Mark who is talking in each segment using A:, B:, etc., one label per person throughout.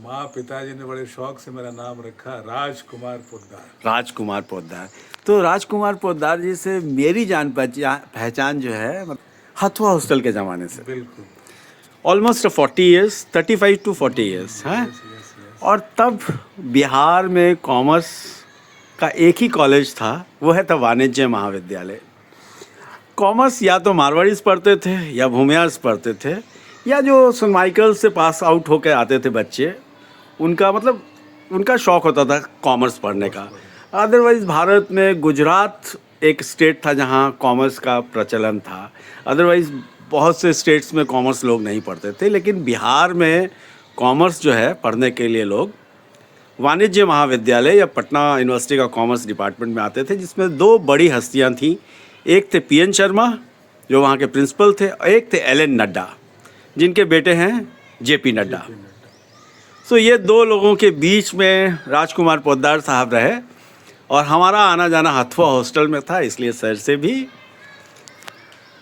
A: माँ पिताजी ने बड़े शौक से मेरा नाम रखा राजकुमार पोद्दार।
B: राजकुमार पोद्दार। तो राजकुमार पोद्दार जी से मेरी जान पहचान जो है हथुआ हॉस्टल के ज़माने से,
A: बिल्कुल।
B: ऑलमोस्ट 40 ईयर्स, 35 to 40 ईयर्स हैं।
A: Yes yes yes.
B: और तब बिहार में कॉमर्स का एक ही कॉलेज था, वो है था वाणिज्य महाविद्यालय। कॉमर्स या तो मारवाड़ीज पढ़ते थे या भूमियार्स पढ़ते थे, या जो सन माइकल से पास आउट होकर आते थे बच्चे, उनका मतलब उनका शौक होता था कॉमर्स पढ़ने का। अदरवाइज़ भारत में गुजरात एक स्टेट था जहाँ कॉमर्स का प्रचलन था। अदरवाइज़ बहुत से स्टेट्स में कॉमर्स लोग नहीं पढ़ते थे, लेकिन बिहार में कॉमर्स जो है पढ़ने के लिए लोग वाणिज्य महाविद्यालय या पटना यूनिवर्सिटी का कॉमर्स डिपार्टमेंट में आते थे, जिसमें दो बड़ी हस्तियां थीं। एक थे पीएन शर्मा जो वहाँ के प्रिंसिपल थे, और एक थे एलएन नड्डा जिनके बेटे हैं जेपी नड्डा। सो ये दो लोगों के बीच में राजकुमार पोद्दार साहब रहे, और हमारा आना जाना हथुआ हॉस्टल में था, इसलिए सर से भी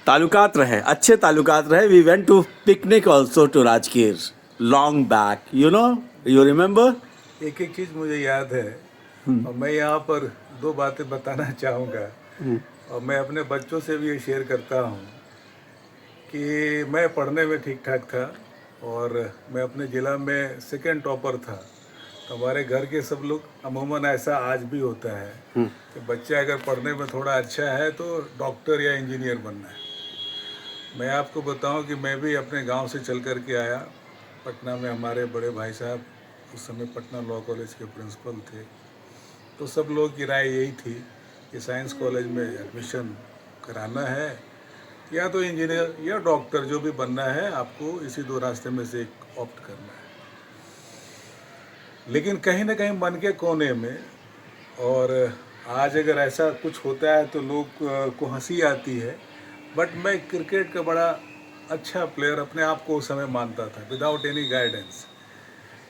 B: ताल्लुकात रहे, अच्छे ताल्लुकात रहे। We went to picnic also to Rajgir long back, you remember.
A: एक एक चीज़ मुझे याद है, और मैं यहाँ पर दो बातें बताना चाहूँगा, और मैं अपने बच्चों से भी ये शेयर करता हूँ कि मैं पढ़ने में ठीक ठाक था, और मैं अपने ज़िला में सेकंड टॉपर था। तो हमारे घर के सब लोग, अमूमन ऐसा आज भी होता है कि बच्चा अगर पढ़ने में थोड़ा अच्छा है तो डॉक्टर या इंजीनियर बनना है। मैं आपको बताऊं कि मैं भी अपने गांव से चल कर के आया। पटना में हमारे बड़े भाई साहब उस समय पटना लॉ कॉलेज के प्रिंसिपल थे, तो सब लोग की राय यही थी कि साइंस कॉलेज में एडमिशन कराना है, या तो इंजीनियर या डॉक्टर जो भी बनना है, आपको इसी दो रास्ते में से एक ऑप्ट करना है। लेकिन कहीं ना कहीं मन के कोने में, और आज अगर ऐसा कुछ होता है तो लोग को हंसी आती है, बट मैं क्रिकेट का बड़ा अच्छा प्लेयर अपने आप को उस समय मानता था, विदाउट एनी गाइडेंस।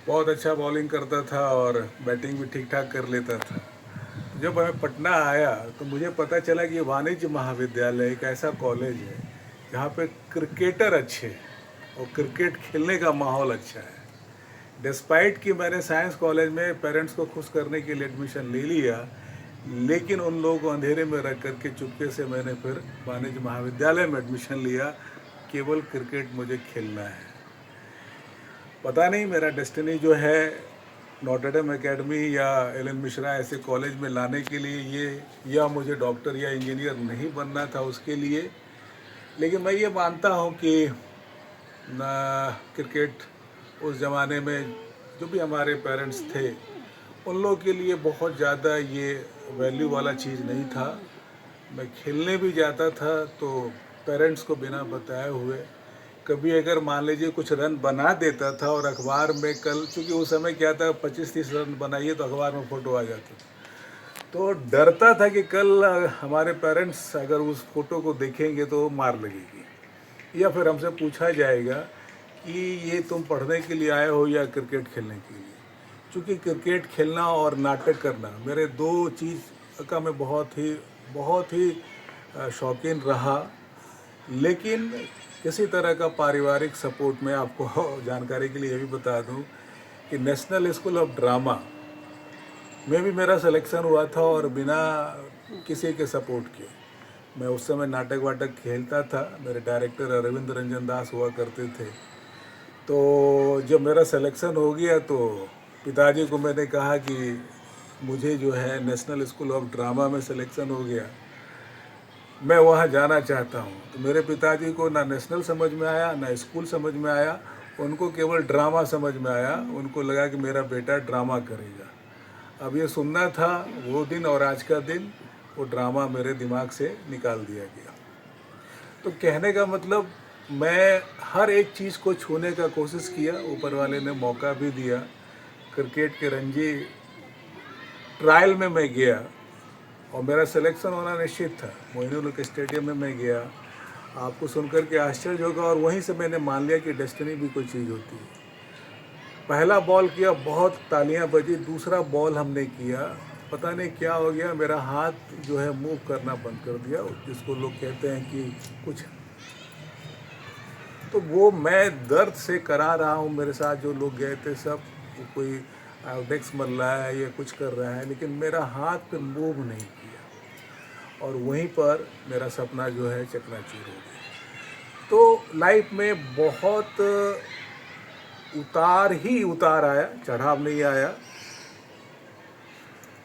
A: बहुत अच्छा बॉलिंग करता था और बैटिंग भी ठीक ठाक कर लेता था। जब मैं पटना आया तो मुझे पता चला कि ये वाणिज्य महाविद्यालय एक ऐसा कॉलेज है जहाँ पे क्रिकेटर अच्छे हैं और क्रिकेट खेलने का माहौल अच्छा है। डिस्पाइट कि मैंने साइंस कॉलेज में पेरेंट्स को खुश करने के लिए एडमिशन ले लिया, लेकिन उन लोगों को अंधेरे में रख करके चुपके से मैंने फिर वाणिज्य महाविद्यालय में एडमिशन लिया। केवल क्रिकेट मुझे खेलना है। पता नहीं मेरा डेस्टिनी जो है नॉटर डेम एकेडमी या एलन मिश्रा ऐसे कॉलेज में लाने के लिए ये, या मुझे डॉक्टर या इंजीनियर नहीं बनना था उसके लिए। लेकिन मैं ये मानता हूँ कि क्रिकेट उस ज़माने में जो भी हमारे पेरेंट्स थे उन लोगों के लिए बहुत ज़्यादा ये वैल्यू वाला चीज़ नहीं था। मैं खेलने भी जाता था तो पेरेंट्स को बिना बताए हुए, कभी अगर मान लीजिए कुछ रन बना देता था और अखबार में कल, चूँकि उस समय क्या था 25-30 रन बनाइए तो अखबार में फ़ोटो आ जाता था, तो डरता था कि कल हमारे पेरेंट्स अगर उस फ़ोटो को देखेंगे तो मार लगेगी, या फिर हमसे पूछा जाएगा कि ये तुम पढ़ने के लिए आए हो या क्रिकेट खेलने के लिए। चूँकि क्रिकेट खेलना और नाटक करना मेरे दो चीज़ का मैं बहुत ही शौकीन रहा। लेकिन किसी तरह का पारिवारिक सपोर्ट में आपको जानकारी के लिए ये भी बता दूं कि नेशनल स्कूल ऑफ ड्रामा में भी मेरा सिलेक्शन हुआ था, और बिना किसी के सपोर्ट के। मैं उस समय नाटक वाटक खेलता था, मेरे डायरेक्टर अरविंद रंजन दास हुआ करते थे। तो जब मेरा सिलेक्शन हो गया तो पिताजी को मैंने कहा कि मुझे जो है नेशनल स्कूल ऑफ ड्रामा में सिलेक्शन हो गया, मैं वहाँ जाना चाहता हूँ। तो मेरे पिताजी को ना नेशनल समझ में आया ना स्कूल समझ में आया, उनको केवल ड्रामा समझ में आया। उनको लगा कि मेरा बेटा ड्रामा करेगा। अब ये सुनना था वो दिन और आज का दिन, वो ड्रामा मेरे दिमाग से निकाल दिया गया। तो कहने का मतलब, मैं हर एक चीज़ को छूने का कोशिश किया, ऊपर वाले ने मौका भी दिया। क्रिकेट के रणजी ट्रायल में मैं गया और मेरा सिलेक्शन होना निश्चित था। मोइनुल हक स्टेडियम में मैं गया। आपको सुनकर के आश्चर्य होगा, और वहीं से मैंने मान लिया कि डेस्टिनी भी कोई चीज़ होती है। पहला बॉल किया, बहुत तालियां बजी। दूसरा बॉल हमने किया, पता नहीं क्या हो गया, मेरा हाथ जो है मूव करना बंद कर दिया, जिसको लोग कहते हैं कि कुछ तो वो मैं दर्द से करा रहा हूँ। मेरे साथ जो लोग गए थे सब, कोई डेस्क मल रहा है या कुछ कर रहा है, लेकिन मेरा हाथ पे मूव नहीं किया और वहीं पर मेरा सपना जो है चकनाचूर हो गया। तो लाइफ में बहुत उतार ही उतार आया, चढ़ाव नहीं आया।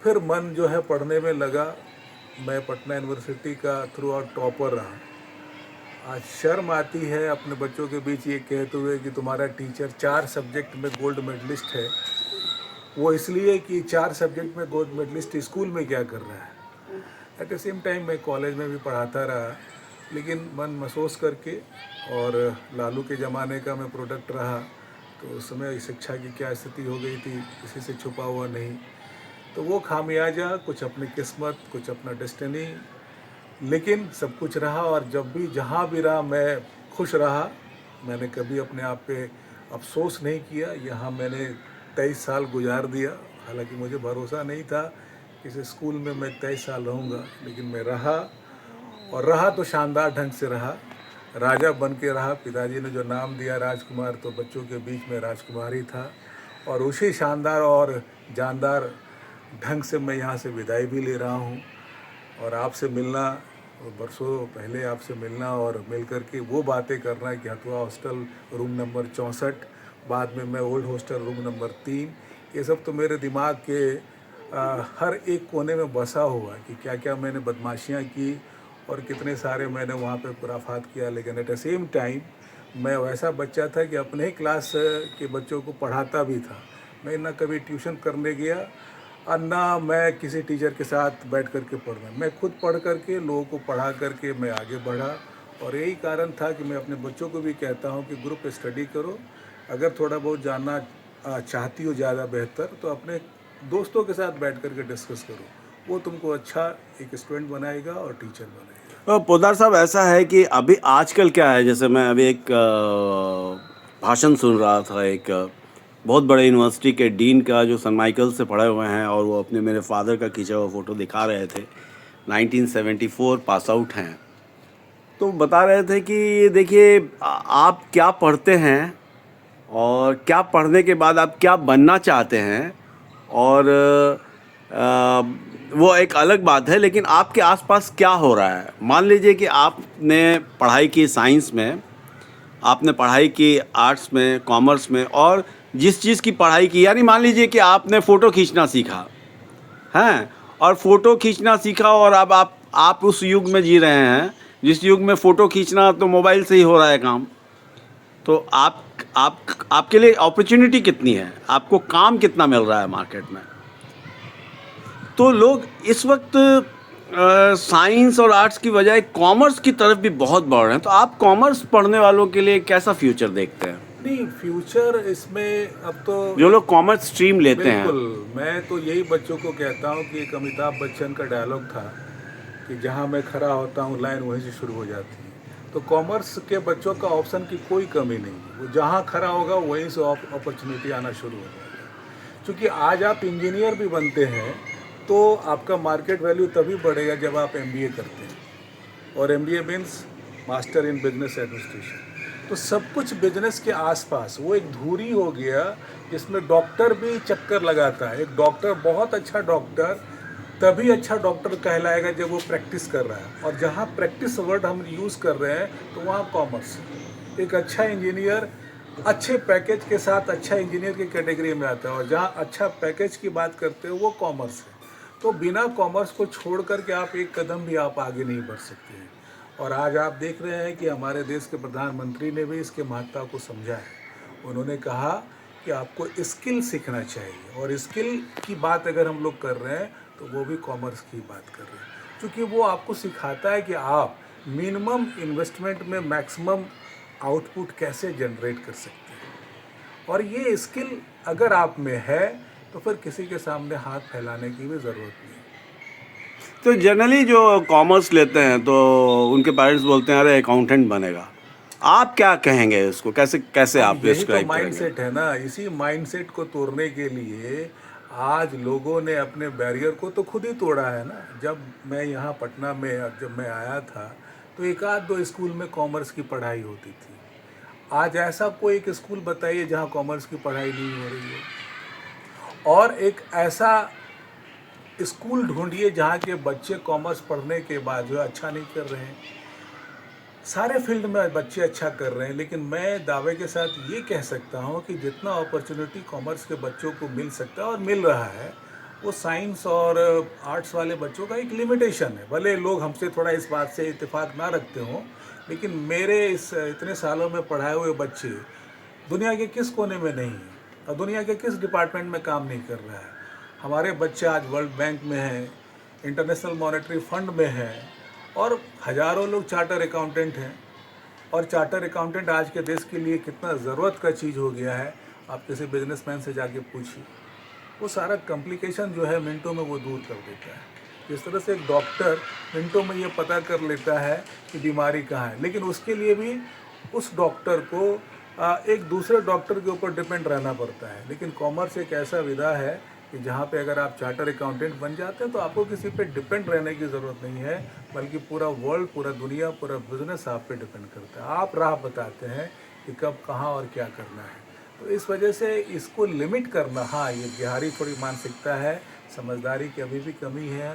A: फिर मन जो है पढ़ने में लगा। मैं पटना यूनिवर्सिटी का थ्रू आउट टॉपर रहा। आज शर्म आती है अपने बच्चों के बीच ये कहते हुए कि तुम्हारा टीचर 4 सब्जेक्ट में गोल्ड मेडलिस्ट है। वो इसलिए कि 4 सब्जेक्ट में गोल्ड मेडलिस्ट स्कूल में क्या कर रहा है। एट द सेम टाइम मैं कॉलेज में भी पढ़ाता रहा, लेकिन मन महसूस करके, और लालू के ज़माने का मैं प्रोडक्ट रहा, तो उस समय शिक्षा की क्या स्थिति हो गई थी किसी से छुपा हुआ नहीं। तो वो खामियाजा, कुछ अपनी किस्मत, कुछ अपना डेस्टिनी, लेकिन सब कुछ रहा। और जब भी जहाँ भी रहा मैं खुश रहा। मैंने कभी अपने आप पे अफसोस नहीं किया। यहाँ मैंने 23 साल गुजार दिया। हालांकि मुझे भरोसा नहीं था कि इस स्कूल में मैं 23 साल रहूँगा, लेकिन मैं रहा, और रहा तो शानदार ढंग से रहा। राजा बन के रहा। पिताजी ने जो नाम दिया राजकुमार, तो बच्चों के बीच में राजकुमार ही था। और उसी शानदार और जानदार ढंग से मैं यहाँ से विदाई भी ले रहा हूँ। और आपसे मिलना, बरसों पहले आपसे मिलना और मिल कर के वो बातें करना कि हथुआ हॉस्टल रूम नंबर 64, बाद में मैं ओल्ड हॉस्टल रूम नंबर 3, ये सब तो मेरे दिमाग के हर एक कोने में बसा हुआ है कि क्या क्या मैंने बदमाशियाँ की और कितने सारे मैंने वहाँ पे खुराफात किया। लेकिन एट द सेम टाइम मैं वैसा बच्चा था कि अपने ही क्लास के बच्चों को पढ़ाता भी था। मैं ना कभी ट्यूशन करने गया और ना मैं किसी टीचर के साथ बैठ कर के पढ़ना। मैं खुद पढ़ कर के लोगों को पढ़ा करके मैं आगे बढ़ा। और यही कारण था कि मैं अपने बच्चों को भी कहता हूँ कि ग्रुप स्टडी करो। अगर थोड़ा बहुत जानना चाहती हो ज़्यादा बेहतर, तो अपने दोस्तों के साथ बैठ कर के डिस्कस करो। वो तुमको अच्छा एक स्टूडेंट बनाएगा और टीचर बनाएगा।
B: पोद्दार साहब, ऐसा है कि अभी आजकल क्या है, जैसे मैं अभी एक भाषण सुन रहा था एक बहुत बड़े यूनिवर्सिटी के डीन का, जो सन माइकल से पढ़े हुए हैं, और वो अपने मेरे फादर का खींचा हुआ फ़ोटो दिखा रहे थे। 1974 पास आउट हैं। तो बता रहे थे कि देखिए आप क्या पढ़ते हैं और क्या पढ़ने के बाद आप क्या बनना चाहते हैं, और वो एक अलग बात है, लेकिन आपके आसपास क्या हो रहा है। मान लीजिए कि आपने पढ़ाई की साइंस में, आपने पढ़ाई की आर्ट्स में, कॉमर्स में, और जिस चीज़ की पढ़ाई की, यानी मान लीजिए कि आपने फ़ोटो खींचना सीखा हैं, और फ़ोटो खींचना सीखा, और अब आप उस युग में जी रहे हैं जिस युग में फ़ोटो खींचना तो मोबाइल से ही हो रहा है काम। तो आपके लिए अपॉर्चुनिटी कितनी है, आपको काम कितना मिल रहा है मार्केट में। तो लोग इस वक्त साइंस और आर्ट्स की बजाय कॉमर्स की तरफ भी बहुत बढ़ रहे हैं। तो आप कॉमर्स पढ़ने वालों के लिए कैसा फ्यूचर देखते हैं?
A: नहीं, फ्यूचर इसमें अब तो
B: जो लोग कॉमर्स स्ट्रीम लेते हैं।
A: बिल्कुल, मैं तो यही बच्चों को कहता हूँ कि एक अमिताभ बच्चन का डायलॉग था कि जहाँ मैं खड़ा होता हूँ लाइन वहीं से शुरू हो जाती है। तो कॉमर्स के बच्चों का ऑप्शन की कोई कमी नहीं है। वो जहाँ खड़ा होगा वहीं से अपॉर्चुनिटी आना शुरू हो जाएगा। क्योंकि आज आप इंजीनियर भी बनते हैं तो आपका मार्केट वैल्यू तभी बढ़ेगा जब आप MBA करते हैं, और MBA means master in business administration. तो सब कुछ बिजनेस के आसपास वो एक धुरी हो गया जिसमें डॉक्टर भी चक्कर लगाता है। एक डॉक्टर, बहुत अच्छा डॉक्टर तभी अच्छा डॉक्टर कहलाएगा जब वो प्रैक्टिस कर रहा है, और जहाँ प्रैक्टिस वर्ड हम यूज़ कर रहे हैं तो वहाँ कॉमर्स। एक अच्छा इंजीनियर अच्छे पैकेज के साथ अच्छा इंजीनियर की कैटेगरी में आता है, और जहाँ अच्छा पैकेज की बात करते हो वो कॉमर्स है। तो बिना कॉमर्स को छोड़ कर के आप एक कदम भी आप आगे नहीं बढ़ सकते हैं। और आज आप देख रहे हैं कि हमारे देश के प्रधानमंत्री ने भी इसके महत्ता को समझा है। उन्होंने कहा कि आपको स्किल सीखना चाहिए, और स्किल की बात अगर हम लोग कर रहे हैं तो वो भी कॉमर्स की बात कर रहे हैं, क्योंकि वो आपको सिखाता है कि आप मिनिमम इन्वेस्टमेंट में मैक्सिमम आउटपुट कैसे जनरेट कर सकते हैं। और ये स्किल अगर आप में है तो फिर किसी के सामने हाथ फैलाने की भी ज़रूरत नहीं।
B: तो जनरली जो कॉमर्स लेते हैं तो उनके पेरेंट्स बोलते हैं अरे अकाउंटेंट बनेगा। आप क्या कहेंगे इसको, कैसे आप
A: यही तो
B: डिस्क्राइब करेंगे?
A: माइंडसेट है ना। इसी माइंडसेट को तोड़ने के लिए आज लोगों ने अपने बैरियर को तो खुद ही तोड़ा है ना। जब मैं यहाँ पटना में जब मैं आया था तो एक आध दो स्कूल में कॉमर्स की पढ़ाई होती थी। आज ऐसा कोई एक स्कूल बताइए जहाँ कॉमर्स की पढ़ाई नहीं हो रही है, और एक ऐसा स्कूल ढूंढिए जहाँ के बच्चे कॉमर्स पढ़ने के बाद जो है अच्छा नहीं कर रहे हैं। सारे फील्ड में बच्चे अच्छा कर रहे हैं, लेकिन मैं दावे के साथ ये कह सकता हूँ कि जितना अपॉर्चुनिटी कॉमर्स के बच्चों को मिल सकता है और मिल रहा है, वो साइंस और आर्ट्स वाले बच्चों का एक लिमिटेशन है। भले लोग हमसे थोड़ा इस बात से इत्तेफाक ना रखते हों, लेकिन मेरे इस इतने सालों में पढ़ाए हुए बच्चे दुनिया के किस कोने में नहीं हैं और दुनिया के किस डिपार्टमेंट में काम नहीं कर रहा है। हमारे बच्चे आज वर्ल्ड बैंक में हैं, इंटरनेशनल मॉनेटरी फंड में हैं, और हज़ारों लोग चार्टर अकाउंटेंट हैं। और चार्टर अकाउंटेंट आज के देश के लिए कितना ज़रूरत का चीज़ हो गया है, आप किसी बिजनेसमैन से जाके पूछिए। वो सारा कॉम्प्लिकेशन जो है मिनटों में वो दूर कर देता है। जिस तरह से एक डॉक्टर मिनटों में ये पता कर लेता है कि बीमारी कहाँ है, लेकिन उसके लिए भी उस डॉक्टर को एक दूसरे डॉक्टर के ऊपर डिपेंड रहना पड़ता है। लेकिन कॉमर्स एक ऐसा विधा है कि जहाँ पे अगर आप चार्टर अकाउंटेंट बन जाते हैं तो आपको किसी पे डिपेंड रहने की ज़रूरत नहीं है, बल्कि पूरा वर्ल्ड, पूरा दुनिया, पूरा बिजनेस आप पे डिपेंड करता है। आप राह बताते हैं कि कब, कहाँ और क्या करना है। तो इस वजह से इसको लिमिट करना, हाँ, ये बिहारी थोड़ी मानसिकता है, समझदारी की अभी भी कमी है।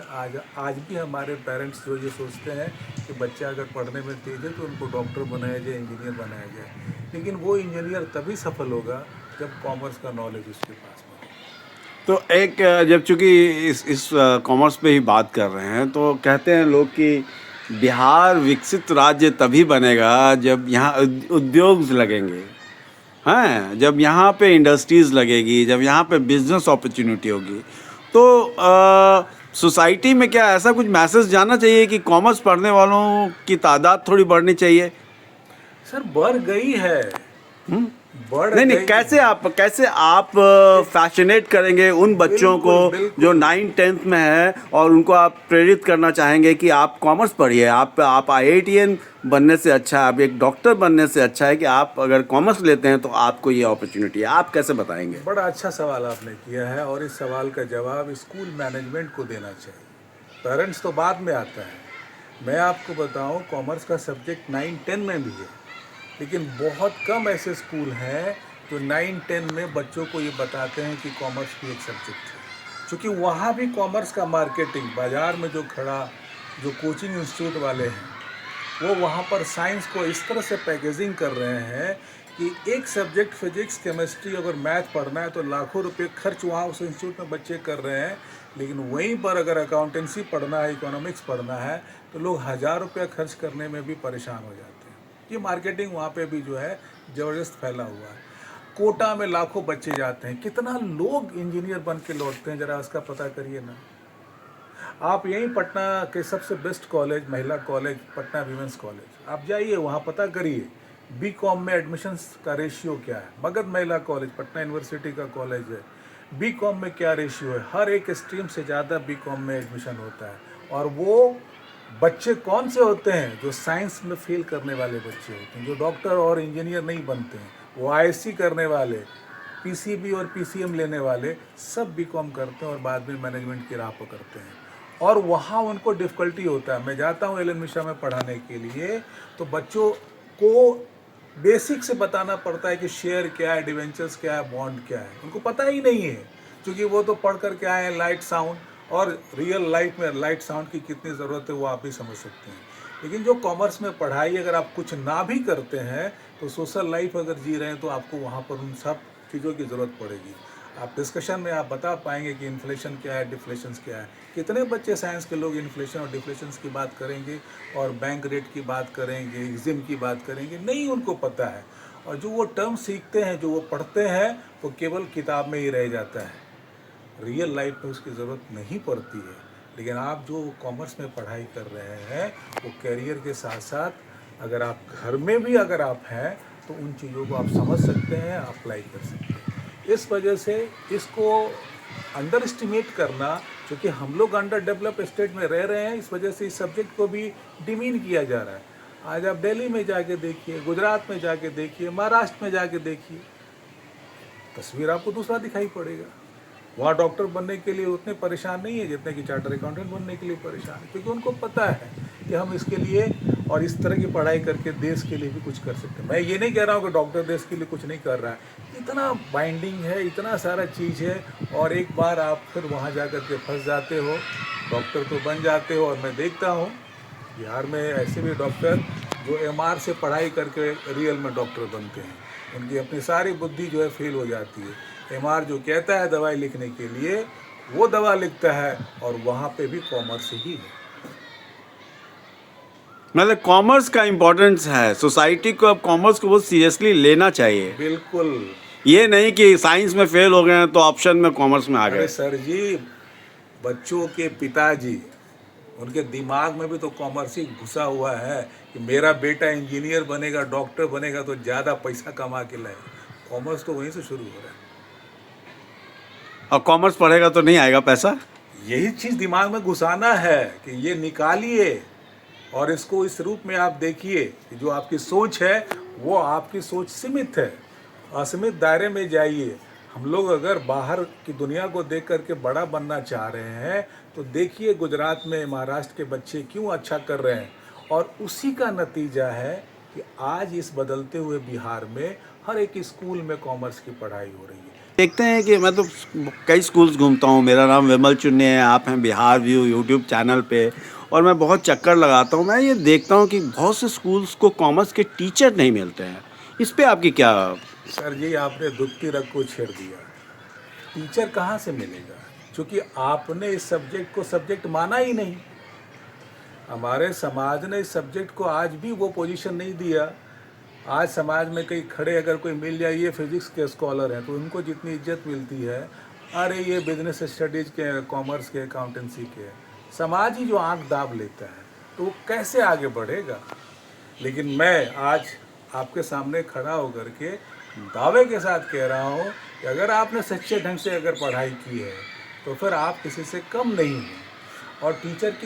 A: आज भी हमारे पेरेंट्स जो ये सोचते हैं कि बच्चा अगर पढ़ने में तेज है तो उनको डॉक्टर बनाया जाए, इंजीनियर बनाया जाए, लेकिन वो इंजीनियर तभी सफल होगा जब कॉमर्स का नॉलेज उसके पास में हो।
B: तो एक जब चूँकि इस कॉमर्स पे ही बात कर रहे हैं, तो कहते हैं लोग कि बिहार विकसित राज्य तभी बनेगा जब यहाँ उद्योग लगेंगे, हैं, जब यहाँ पे इंडस्ट्रीज़ लगेगी, जब यहाँ पे बिजनेस अपॉर्चुनिटी होगी। तो सोसाइटी में क्या ऐसा कुछ मैसेज जाना चाहिए कि कॉमर्स पढ़ने वालों की तादाद थोड़ी बढ़नी चाहिए?
A: सर, बढ़ गई है, बढ़
B: नहीं,
A: गई।
B: कैसे आप फैसिनेट करेंगे उन बच्चों को
A: बिल्कुल।
B: जो 9th-10th में है, और उनको आप प्रेरित करना चाहेंगे कि आप कॉमर्स पढ़िए, आप IITian बनने से अच्छा है, आप एक डॉक्टर बनने से अच्छा है कि आप अगर कॉमर्स लेते हैं तो आपको ये अपॉर्चुनिटी है। आप कैसे बताएंगे?
A: बड़ा अच्छा सवाल आपने किया है, और इस सवाल का जवाब स्कूल मैनेजमेंट को देना चाहिए। पेरेंट्स तो बाद में आता है। मैं आपको बताऊं, कॉमर्स का सब्जेक्ट 9-10 में भी है, लेकिन बहुत कम ऐसे स्कूल हैं जो 9-10 में बच्चों को ये बताते हैं कि कॉमर्स भी एक सब्जेक्ट है। क्योंकि वहाँ भी कॉमर्स का मार्केटिंग, बाज़ार में जो कोचिंग इंस्टीट्यूट वाले हैं, वो वहाँ पर साइंस को इस तरह से पैकेजिंग कर रहे हैं कि एक सब्जेक्ट फिजिक्स, केमिस्ट्री, अगर मैथ पढ़ना है तो लाखों रुपए खर्च वहाँ उस इंस्टीट्यूट में बच्चे कर रहे हैं। लेकिन वहीं पर अगर अकाउंटेंसी पढ़ना है, इकोनॉमिक्स पढ़ना है, तो लोग 1000 रुपया खर्च करने में भी परेशान हो जाते हैं। ये मार्केटिंग वहाँ पे भी जो है ज़बरदस्त फैला हुआ है। कोटा में लाखों बच्चे जाते हैं, कितना लोग इंजीनियर बन के लौटते हैं, ज़रा उसका पता करिए ना। आप यहीं पटना के सबसे बेस्ट कॉलेज, महिला कॉलेज, पटना वीमेंस कॉलेज, आप जाइए वहाँ पता करिए BCom में एडमिशन्स का रेशियो क्या है। मगध महिला कॉलेज, पटना यूनिवर्सिटी का कॉलेज है, BCom में क्या रेशियो है। हर एक स्ट्रीम से ज़्यादा BCom में एडमिशन होता है। और वो बच्चे कौन से होते हैं? जो साइंस में फेल करने वाले बच्चे होते हैं, जो डॉक्टर और इंजीनियर नहीं बनते हैं। वो ISC करने वाले, PCB और PCM लेने वाले सब BCom करते हैं और बाद में मैनेजमेंट की राह पकड़ते हैं। और वहाँ उनको डिफ़िकल्टी होता है। मैं जाता हूँ एलन मिश्रा में पढ़ाने के लिए, तो बच्चों को बेसिक से बताना पड़ता है कि शेयर क्या है, डिवेंचर्स क्या है, बॉन्ड क्या है। उनको पता ही नहीं है, क्योंकि वो तो पढ़ कर के आए हैं लाइट साउंड, और रियल लाइफ में लाइट साउंड की कितनी ज़रूरत है वो आप भी समझ सकते हैं। लेकिन जो कॉमर्स में पढ़ाई, अगर आप कुछ ना भी करते हैं तो सोशल लाइफ अगर जी रहे हैं तो आपको वहाँ पर उन सब चीज़ों की ज़रूरत पड़ेगी। आप डिस्कशन में आप बता पाएंगे कि इन्फ्लेशन क्या है, डिफ्लेशन क्या है। कितने बच्चे साइंस के लोग इन्फ्लेशन और डिफ्लेशन की बात करेंगे और बैंक रेट की बात करेंगे, एग्जिम की बात करेंगे? नहीं, उनको पता है। और जो वो टर्म सीखते हैं, जो वो पढ़ते हैं, वो केवल किताब में ही रह जाता है, रियल लाइफ में उसकी ज़रूरत नहीं पड़ती है। लेकिन आप जो कॉमर्स में पढ़ाई कर रहे हैं, वो कैरियर के साथ साथ अगर आप घर में भी अगर आप हैं तो उन चीज़ों को आप समझ सकते हैं, अप्लाई कर सकते हैं। इस वजह से इसको अंडर एस्टिमेट करना, क्योंकि हम लोग अंडर डेवलप स्टेट में रह रहे हैं, इस वजह से इस सब्जेक्ट को भी डिमीन किया जा रहा है। आज आप दिल्ली में जाके देखिए, गुजरात में जाके देखिए, महाराष्ट्र में जाके देखिए, तस्वीर आपको दूसरा दिखाई पड़ेगा। वहाँ डॉक्टर बनने के लिए उतने परेशान नहीं है जितने कि चार्टर अकाउंटेंट बनने के लिए परेशान है, क्योंकि उनको पता है कि हम इसके लिए और इस तरह की पढ़ाई करके देश के लिए भी कुछ कर सकते हैं। मैं ये नहीं कह रहा हूँ कि डॉक्टर देश के लिए कुछ नहीं कर रहा है, इतना बाइंडिंग है, इतना सारा चीज़ है, और एक बार आप फिर वहाँ जा कर के फंस जाते हो, डॉक्टर तो बन जाते हो। और मैं देखता हूँ बिहार में ऐसे भी डॉक्टर जो एमआर से पढ़ाई करके रियल में डॉक्टर बनते हैं, उनकी अपनी सारी बुद्धि जो है फेल हो जाती है। एमआर जो कहता है दवाई लिखने के लिए, वो दवा लिखता है, और वहाँ पे भी कॉमर्स ही है।
B: मतलब कॉमर्स का इम्पोर्टेंस है, सोसाइटी को अब कॉमर्स को बहुत सीरियसली लेना चाहिए।
A: बिल्कुल।
B: ये नहीं कि साइंस में फेल हो गए हैं तो ऑप्शन में कॉमर्स में आ
A: अरे
B: गए।
A: सर जी, बच्चों के पिताजी, उनके दिमाग में भी तो कॉमर्स ही घुसा हुआ है कि मेरा बेटा इंजीनियर बनेगा, डॉक्टर बनेगा तो ज़्यादा पैसा कमा के लाएगा। कॉमर्स तो वहीं से शुरू हो रहा है।
B: और कॉमर्स पढ़ेगा तो नहीं आएगा पैसा।
A: यही चीज़ दिमाग में घुसाना है कि ये निकालिए और इसको इस रूप में आप देखिए कि जो आपकी सोच है वो आपकी सोच सीमित है, असीमित दायरे में जाइए। हम लोग अगर बाहर की दुनिया को देख करके बड़ा बनना चाह रहे हैं तो देखिए गुजरात में, महाराष्ट्र के बच्चे क्यों अच्छा कर रहे हैं, और उसी का नतीजा है कि आज इस बदलते हुए बिहार में हर एक स्कूल में कॉमर्स की पढ़ाई हो रही है।
B: देखते हैं कि मैं तो कई स्कूल्स घूमता हूँ। मेरा नाम विमल चुन्नी है, आप हैं बिहार व्यू यूट्यूब चैनल पे, और मैं बहुत चक्कर लगाता हूँ। मैं ये देखता हूँ कि बहुत से स्कूल्स को कॉमर्स के टीचर नहीं मिलते हैं। इस पे आपकी क्या?
A: सर जी, आपने दुखती रग को छेड़ दिया। टीचर कहाँ से मिलेगा, क्योंकि आपने इस सब्जेक्ट को सब्जेक्ट माना ही नहीं। हमारे समाज ने इस सब्जेक्ट को आज भी वो पोजीशन नहीं दिया। आज समाज में कहीं खड़े अगर कोई मिल जाए, ये फिजिक्स के स्कॉलर हैं, तो उनको जितनी इज्जत मिलती है, अरे ये बिजनेस स्टडीज़ के, कॉमर्स के, अकाउंटेंसी के, समाज ही जो आंख दाब लेता है, तो वो कैसे आगे बढ़ेगा। लेकिन मैं आज आपके सामने खड़ा होकर के दावे के साथ कह रहा हूँ कि अगर आपने सच्चे ढंग से अगर पढ़ाई की है तो फिर आप किसी से कम नहीं हैं। और टीचर की